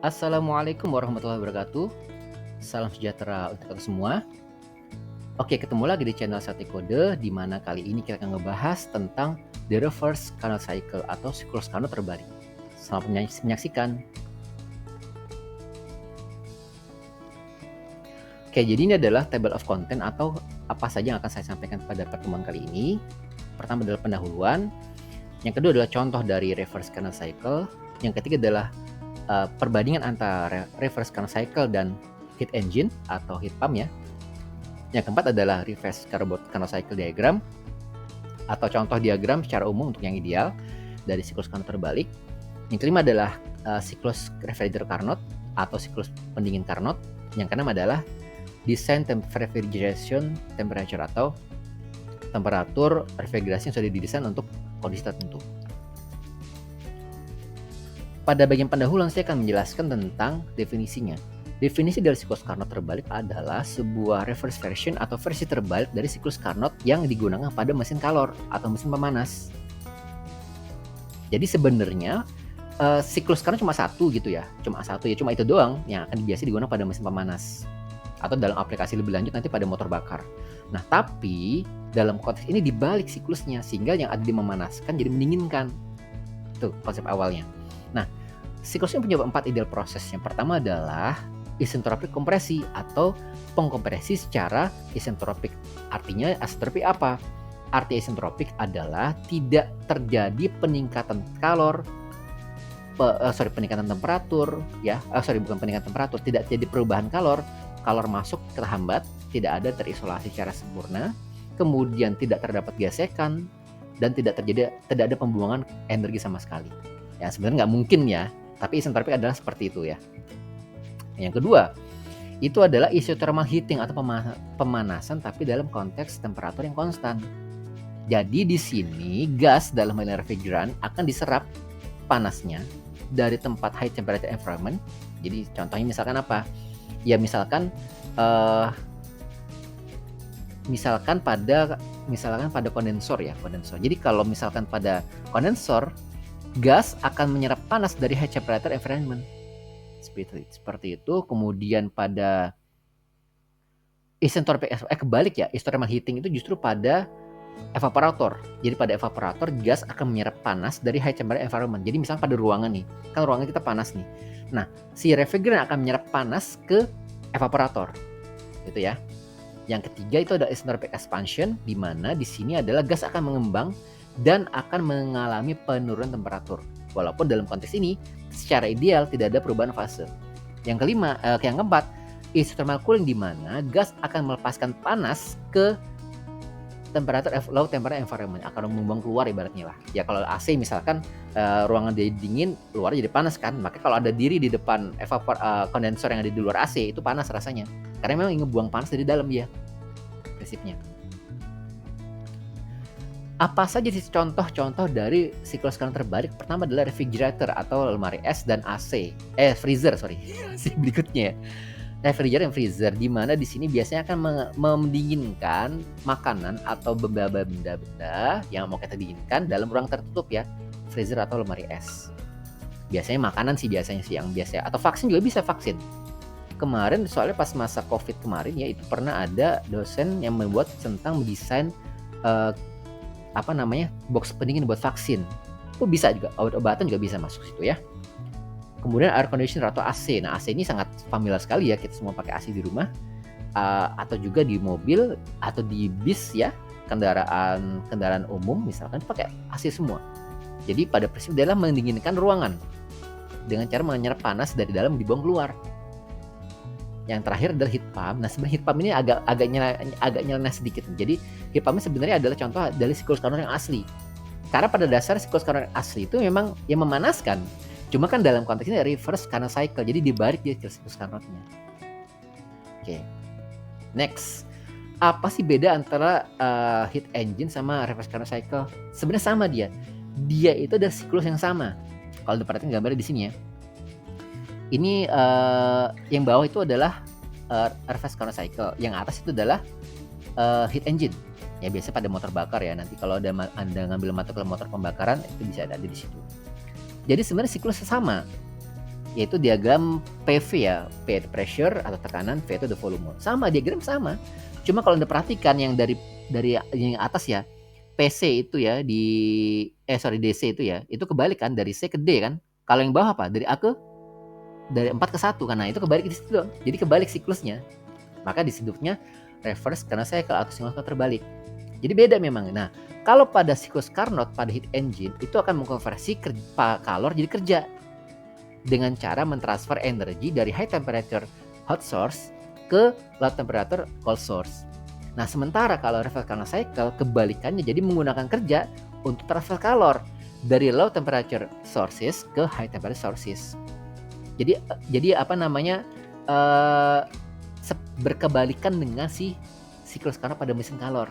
Assalamualaikum warahmatullahi wabarakatuh. Salam sejahtera untuk kita semua. Oke, ketemu lagi di channel Sate Kode, di mana kali ini kita akan ngebahas tentang the reverse Carnot cycle atau siklus Carnot terbalik. Selamat menyaksikan. Oke, jadi ini adalah table of content atau apa saja yang akan saya sampaikan pada pertemuan kali ini. Pertama adalah pendahuluan, yang kedua adalah contoh dari reverse Carnot cycle, yang ketiga adalah perbandingan antara reverse Carnot cycle dan heat engine atau heat pump ya. Yang keempat adalah reverse Carnot cycle diagram atau contoh diagram secara umum untuk yang ideal dari siklus Carnot terbalik. Yang kelima adalah siklus refrigerator Carnot atau siklus pendingin Carnot. Yang keenam adalah desain refrigeration temperature atau temperatur refrigerasi yang sudah didesain untuk kondisi tertentu. Pada bagian pendahuluan saya akan menjelaskan tentang definisinya. Definisi dari siklus Carnot terbalik adalah sebuah reverse version atau versi terbalik dari siklus Carnot yang digunakan pada mesin kalor atau mesin pemanas. Jadi sebenarnya siklus Carnot cuma satu gitu ya, cuma itu doang yang akan biasa digunakan pada mesin pemanas atau dalam aplikasi lebih lanjut nanti pada motor bakar. Nah, tapi dalam konteks ini dibalik siklusnya sehingga yang ada di memanaskan jadi mendinginkan. Itu konsep awalnya. Nah, siklus ini punya 4 ideal proses. Yang pertama adalah isentropik kompresi atau pengkompresi secara isentropik. Artinya isentropik apa? Arti isentropik adalah tidak terjadi peningkatan peningkatan temperatur ya. Bukan peningkatan temperatur, tidak terjadi perubahan kalor masuk terhambat, tidak ada terisolasi secara sempurna, kemudian tidak terdapat gesekan dan tidak ada pembuangan energi sama sekali. Ya sebenarnya nggak mungkin ya, tapi isentropik adalah seperti itu ya. Yang kedua, itu adalah isothermal heating atau pemanasan tapi dalam konteks temperatur yang konstan. Jadi di sini gas dalam hal refrigeran akan diserap panasnya dari tempat high temperature environment. Jadi contohnya misalkan apa? Ya misalkan pada kondensor ya, kondensor. Jadi kalau misalkan pada kondensor gas akan menyerap panas dari high temperature environment. Seperti itu. Kemudian pada isentropik kebalik ya, isothermal heating itu justru pada evaporator. Jadi pada evaporator gas akan menyerap panas dari high temperature environment. Jadi misalnya pada ruangan nih, kan ruangan kita panas nih. Nah, si refrigeran akan menyerap panas ke evaporator. Gitu ya. Yang ketiga itu ada isentropic expansion, di mana di sini adalah gas akan mengembang dan akan mengalami penurunan temperatur. Walaupun dalam konteks ini secara ideal tidak ada perubahan fase. Yang keempat, isothermal cooling, di mana gas akan melepaskan panas ke low temperature environment, akan membuang keluar ibaratnya lah. Ya kalau AC misalkan ruangan jadi dingin, luar jadi panas kan. Maka kalau ada diri di depan kondensor yang ada di luar AC itu panas rasanya. Karena memang ingin buang panas dari dalam dia. Prinsipnya. Apa saja sih contoh-contoh dari siklus Carnot terbalik? Pertama adalah refrigerator atau lemari es dan AC. Freezer, sorry. Berikutnya ya. Refrigerator dan freezer, di mana di sini biasanya akan mendinginkan makanan atau benda-benda yang mau kita dinginkan dalam ruang tertutup ya, freezer atau lemari es. Biasanya makanan sih yang biasa, atau vaksin juga bisa, vaksin. Kemarin soalnya pas masa COVID kemarin ya, itu pernah ada dosen yang membuat tentang mendesain box pendingin buat vaksin. Itu bisa juga, obat-obatan juga bisa masuk situ ya. Kemudian air conditioner atau AC. Nah, AC ini sangat familiar sekali ya, kita semua pakai AC di rumah, atau juga di mobil atau di bis ya, kendaraan umum misalkan pakai AC semua. Jadi pada prinsip adalah mendinginkan ruangan dengan cara menyerap panas dari dalam dibuang keluar. Yang terakhir adalah heat pump. Nah, sebenarnya heat pump ini agak nyeleneh sedikit. Jadi heat pump ini sebenarnya adalah contoh dari siklus Carnot yang asli. Karena pada dasar siklus Carnot yang asli itu memang yang memanaskan. Cuma kan dalam konteks ini reverse Carnot cycle, jadi dibalik dia siklus Carnotnya. Oke. Next, apa sih beda antara heat engine sama reverse Carnot cycle? Sebenarnya sama dia. Dia itu ada siklus yang sama. Kalau diperhatikan gambarnya di sini ya. Ini yang bawah itu adalah reverse Carnot cycle, yang atas itu adalah heat engine. Ya biasa pada motor bakar ya. Nanti kalau Anda ngambil matrikel motor pembakaran itu bisa ada di situ. Jadi sebenarnya siklusnya sama. yaitu diagram PV ya, P itu pressure atau tekanan, V itu the volume. Sama, diagram sama. Cuma kalau Anda perhatikan yang dari yang atas ya, PC itu ya DC itu ya, itu kebalik kan, dari C ke D kan. Kalau yang bawah apa? Dari 4 ke 1 karena itu kebalik di situ doang. Jadi kebalik siklusnya. Maka disebutnya reverse karena cycle atau siklus terbalik. Jadi beda memang. Nah, kalau pada siklus Carnot pada heat engine itu akan mengkonversi kalor jadi kerja dengan cara mentransfer energi dari high temperature hot source ke low temperature cold source. Nah, sementara kalau reverse Carnot cycle kebalikannya, jadi menggunakan kerja untuk transfer kalor dari low temperature sources ke high temperature sources. Jadi apa namanya berkebalikan dengan si siklus Carnot pada mesin kalor.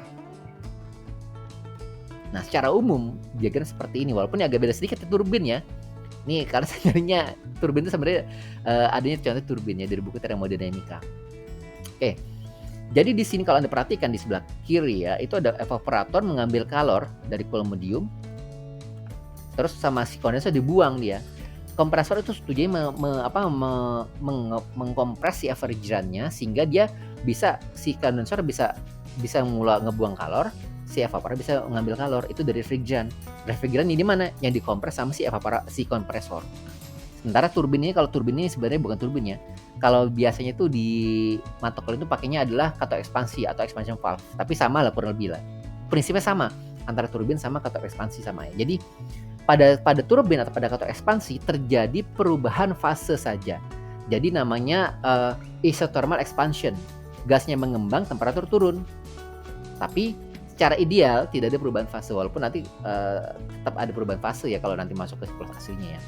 Nah, secara umum diagram seperti ini, walaupun agak beda sedikit ya turbin ya. Nih, karena sebenarnya turbin itu sebenarnya adanya contoh turbin ya dari buku termodinamika. Oke. Jadi di sini kalau Anda perhatikan di sebelah kiri ya, itu ada evaporator mengambil kalor dari cool medium. Terus sama si kondensor dibuang dia. Kompresor itu tujuannya mengkompres si refrigerannya sehingga dia bisa, si kondensor bisa ngebuang kalor, si evaporator bisa mengambil kalor itu dari refrigeran. Refrigeran ini mana? Yang dikompres sama si kompresor. Sementara turbin ini, kalau turbin ini sebenarnya bukan turbin ya. Kalau biasanya tuh di Matokol itu pakainya adalah kato ekspansi atau expansion valve. Tapi sama lah kurang lebih lah. Prinsipnya sama antara turbin sama kato ekspansi sama ya. Jadi pada turbin atau pada kato ekspansi terjadi perubahan fase saja. Jadi namanya isothermal expansion. Gasnya mengembang, temperatur turun. Tapi secara ideal tidak ada perubahan fase, walaupun nanti tetap ada perubahan fase ya kalau nanti masuk ke siklus aslinya ya.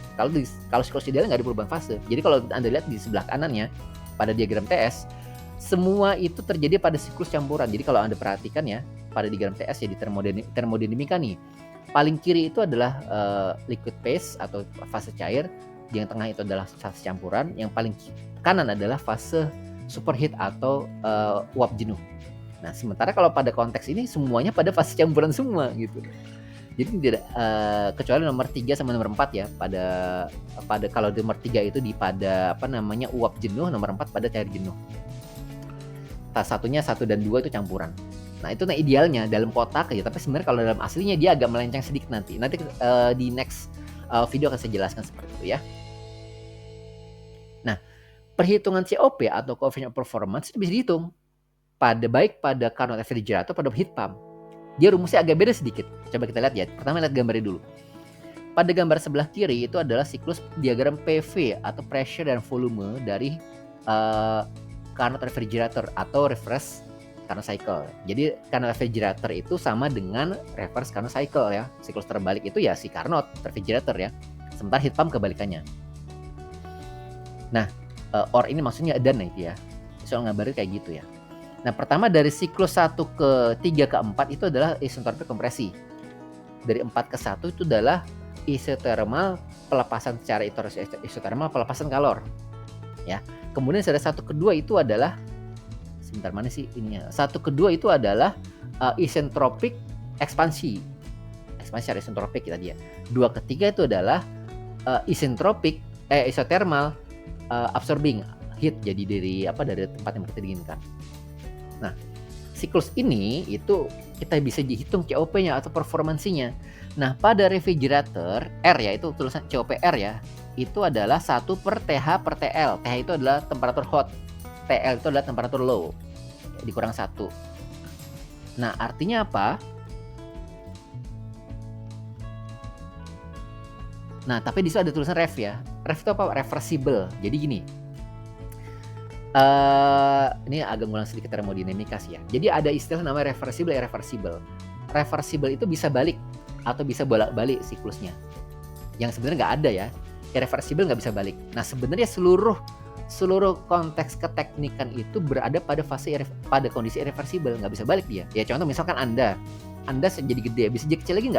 Kalau siklus ideal nggak ada perubahan fase. Jadi kalau Anda lihat di sebelah kanannya pada diagram TS, semua itu terjadi pada siklus campuran. Jadi kalau Anda perhatikan ya pada diagram TS ya di termodinamika nih, paling kiri itu adalah liquid phase atau fase cair, yang tengah itu adalah fase campuran, yang paling kanan adalah fase superheat atau uap jenuh. Nah, sementara kalau pada konteks ini semuanya pada fase campuran semua gitu. Jadi tidak kecuali nomor 3 sama nomor 4 ya. Pada kalau nomor 3 itu pada uap jenuh, nomor 4 pada cair jenuh. Satunya 1 dan 2 itu campuran. Nah, itu idealnya dalam kotak aja, tapi sebenarnya kalau dalam aslinya dia agak melenceng sedikit nanti. Nanti di next video akan saya jelaskan seperti itu ya. Nah, perhitungan COP atau coefficient of performance itu bisa dihitung baik pada Carnot refrigerator atau pada heat pump. Dia rumusnya agak beda sedikit. Coba kita lihat ya. Pertama lihat gambarnya dulu. Pada gambar sebelah kiri itu adalah siklus diagram PV atau pressure dan volume dari Carnot refrigerator atau reverse Carnot cycle. Jadi Carnot refrigerator itu sama dengan reverse Carnot cycle ya. Siklus terbalik itu ya si Carnot refrigerator ya. Sementara heat pump kebalikannya. Nah, or ini maksudnya dan itu ya. Soal gambarnya kayak gitu ya. Nah, pertama dari siklus 1 ke 3 ke 4 itu adalah isentropik kompresi. Dari 4 ke 1 itu adalah isothermal pelepasan secara isothermal pelepasan kalor. Ya. Kemudian ada 1 ke 2 itu adalah sebentar mana sih ininya? 1 ke 2 itu adalah isentropik ekspansi. Ekspansi secara isentropik kita dia. 2 ke 3 itu adalah isentropik isothermal absorbing heat, jadi dari tempat yang kita dinginkan. Nah, siklus ini itu kita bisa dihitung COP-nya atau performansinya. Nah, pada refrigerator R ya, itu tulisan COP R ya, itu adalah 1 per TH per TL. TH itu adalah temperatur hot, TL itu adalah temperatur low, dikurang 1. Nah, artinya apa? Nah, tapi di situ ada tulisan ref ya. Ref itu apa? Reversible. Jadi gini, ini agak ngulang sedikit termodinamika sih ya. Jadi ada istilah namanya reversible, irreversible. Reversible itu bisa balik atau bisa bolak-balik siklusnya. Yang sebenarnya nggak ada ya. Irreversible nggak bisa balik. Nah, sebenarnya seluruh konteks keteknikan itu berada pada pada kondisi irreversible, nggak bisa balik dia. Ya contoh misalkan Anda jadi gede, bisa jadi kecil lagi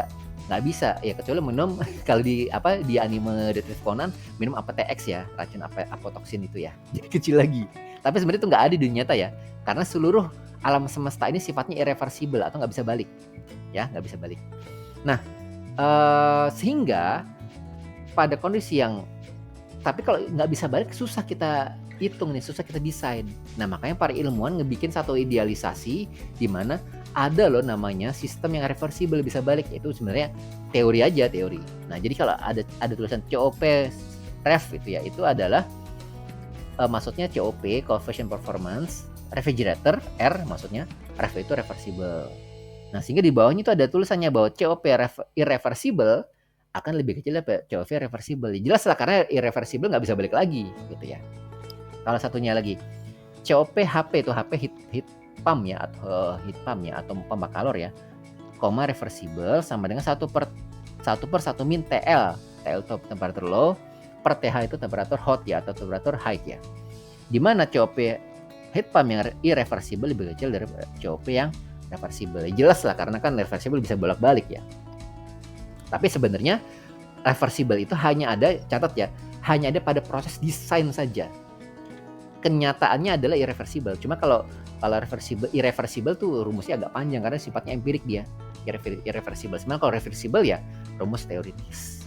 nggak bisa ya, kecuali minum kalau di anime Detective Conan minum APTX ya, racun apotoksin itu ya, jadi kecil lagi. Tapi sebenarnya itu nggak ada di dunia nyata ya, karena seluruh alam semesta ini sifatnya irreversible atau nggak bisa balik ya, nggak bisa balik. Nah, sehingga pada kondisi yang Tapi kalau nggak bisa balik, susah kita hitung nih, susah kita desain. Nah, makanya para ilmuwan ngebikin satu idealisasi di mana ada loh namanya sistem yang reversible bisa balik, itu sebenarnya teori aja, teori. Nah, jadi kalau ada tulisan COP ref itu ya, itu adalah maksudnya COP coefficient performance, refrigerator R maksudnya, ref itu reversible. Nah, sehingga di bawahnya itu ada tulisannya bahwa COP irreversible akan lebih kecil dari COP reversible. Jelas lah, karena irreversible nggak bisa balik lagi gitu ya. Salah satunya lagi COP HP itu HP heat pump ya, atau heat pump ya, atau pompa kalor ya, koma reversible sama dengan 1/1 min TL. TL itu temperatur low, per TH itu temperatur hot ya, atau temperatur high ya. Dimana COP heat pump yang irreversible lebih kecil dari COP yang reversible. Jelas lah, karena kan reversible bisa bolak-balik ya. Tapi sebenarnya reversible itu hanya ada, catat ya, hanya ada pada proses desain saja. Kenyataannya adalah irreversible. Cuma kalau irreversible tuh rumusnya agak panjang karena sifatnya empirik dia. Irreversible. Sebenarnya kalau reversible ya rumus teoritis.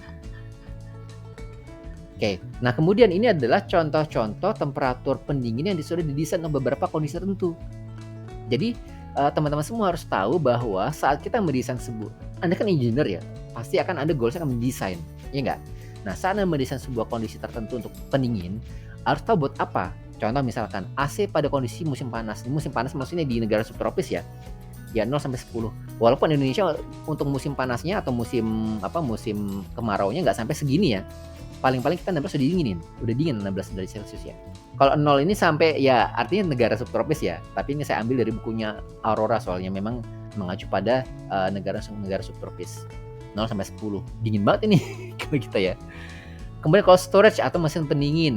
Oke, nah kemudian ini adalah contoh-contoh temperatur pendingin yang sudah didesain untuk beberapa kondisi tertentu. Jadi teman-teman semua harus tahu bahwa saat kita mendesain Anda kan engineer ya, pasti akan ada goals yang akan mendesain, ya nggak? Nah, saat Anda mendesain sebuah kondisi tertentu untuk pendingin, harus tahu buat apa. Contoh misalkan AC pada kondisi musim panas. Musim panas maksudnya di negara subtropis ya 0 sampai 10. Walaupun Indonesia untuk musim panasnya atau musim kemaraunya nggak sampai segini ya. Paling-paling kita 16 udah dingin 16 derajat Celcius ya. Kalau 0 ini sampai ya artinya negara subtropis ya. Tapi ini saya ambil dari bukunya Aurora, soalnya memang mengacu pada negara subtropis. 0 sampai 10. Dingin banget ini kalau kita ya. Kemudian cold storage atau mesin pendingin,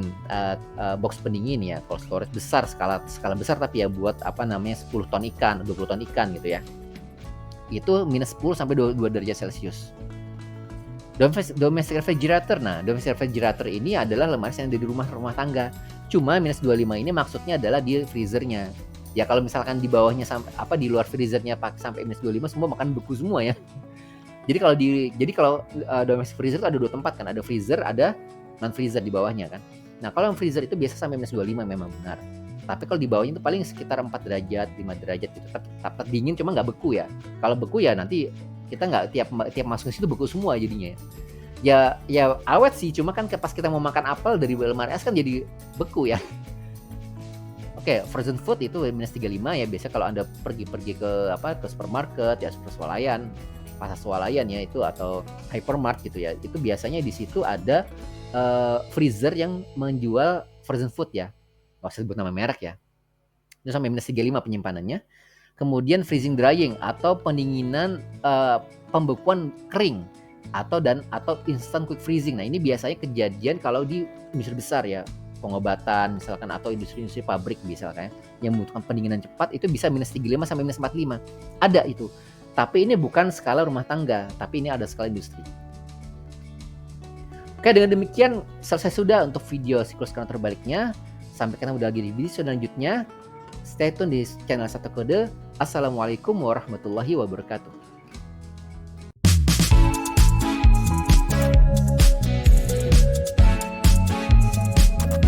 box pendingin ya, cold storage besar, skala besar, tapi ya buat 10 ton ikan, 20 ton ikan gitu ya. Itu minus 10 sampai 2 derajat Celcius. Domestic refrigerator. Nah, domestic refrigerator ini adalah lemari yang ada di rumah tangga. Cuma minus 25 ini maksudnya adalah di freezernya. Ya kalau misalkan di bawahnya di luar freezernya sampai minus 25 semua makan beku semua ya. Jadi kalau domestic freezer itu ada 2 tempat kan, ada freezer, ada non freezer di bawahnya kan. Nah, kalau yang freezer itu biasa sampai minus 25 memang benar. Tapi kalau di bawahnya itu paling sekitar 4 derajat, 5 derajat gitu. Tetap dingin, cuma nggak beku ya. Kalau beku ya nanti kita nggak tiap masuk ke situ beku semua jadinya. Ya awet sih, cuma kan pas kita mau makan apel dari lemari es kan jadi beku ya. Oke, frozen food itu minus 35 ya. Biasa kalau Anda pergi ke supermarket ya, super swalayan, pasar swalayan ya itu, atau hypermart gitu ya, itu biasanya di situ ada freezer yang menjual frozen food ya, nggak usah sebut nama merek ya, itu sampai minus 35 penyimpanannya. Kemudian freezing drying atau pendinginan pembekuan kering atau instant quick freezing. Nah, ini biasanya kejadian kalau di industri besar ya, pengobatan misalkan, atau industri pabrik misalkan yang membutuhkan pendinginan cepat, itu bisa minus 35 sampai minus 45 ada itu. Tapi ini bukan skala rumah tangga, tapi ini ada skala industri. Oke, dengan demikian selesai sudah untuk video siklus kantor terbaliknya. Sampai ketemu lagi di video selanjutnya. Stay tune di channel Satu Kode. Assalamualaikum warahmatullahi wabarakatuh.